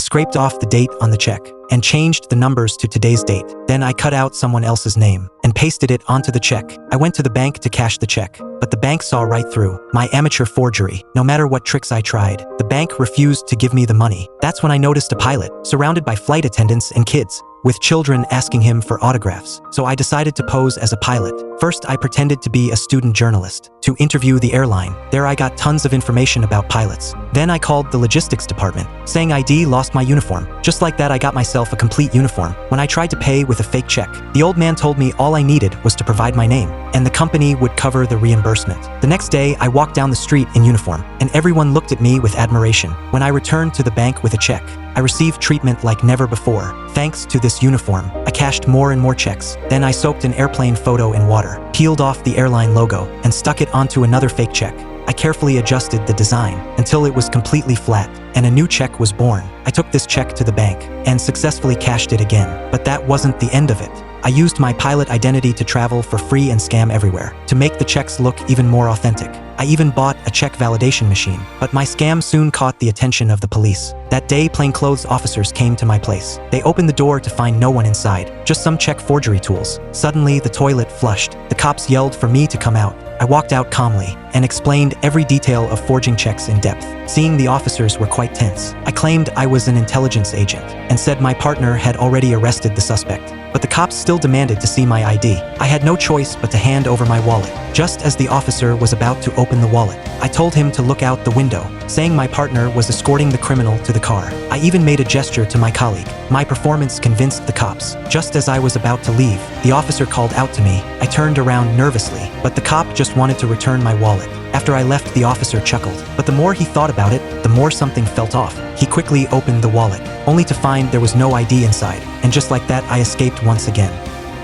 scraped off the date on the check and changed the numbers to today's date. Then I cut out someone else's name and pasted it onto the check. I went to the bank to cash the check, but the bank saw right through my amateur forgery. No matter what tricks I tried, the bank refused to give me the money. That's when I noticed a pilot, surrounded by flight attendants and kids, with children asking him for autographs. So I decided to pose as a pilot. First, I pretended to be a student journalist to interview the airline. There I got tons of information about pilots. Then I called the logistics department, saying I'd lost my uniform. Just like that, I got myself a complete uniform. When I tried to pay with a fake check, the old man told me all I needed was to provide my name, and the company would cover the reimbursement. The next day, I walked down the street in uniform, and everyone looked at me with admiration. When I returned to the bank with a check, I received treatment like never before. Thanks to this uniform, I cashed more and more checks. Then I soaked an airplane photo in water, peeled off the airline logo, and stuck it onto another fake check. I carefully adjusted the design until it was completely flat, and a new check was born. I took this check to the bank and successfully cashed it again. But that wasn't the end of it. I used my pilot identity to travel for free and scam everywhere, to make the checks look even more authentic. I even bought a check validation machine, but my scam soon caught the attention of the police. That day, plainclothes officers came to my place. They opened the door to find no one inside, just some check forgery tools. Suddenly, the toilet flushed. The cops yelled for me to come out. I walked out calmly and explained every detail of forging checks in depth. Seeing the officers were quite tense. I claimed I was an intelligence agent and said my partner had already arrested the suspect. But the cops still demanded to see my ID. I had no choice but to hand over my wallet. Just as the officer was about to open the wallet, I told him to look out the window, saying my partner was escorting the criminal to the car. I even made a gesture to my colleague. My performance convinced the cops. Just as I was about to leave, the officer called out to me. I turned around nervously, but the cop just wanted to return my wallet. After I left, the officer chuckled, but the more he thought about it, the more something felt off. He quickly opened the wallet, only to find there was no ID inside, and just like that, I escaped once again.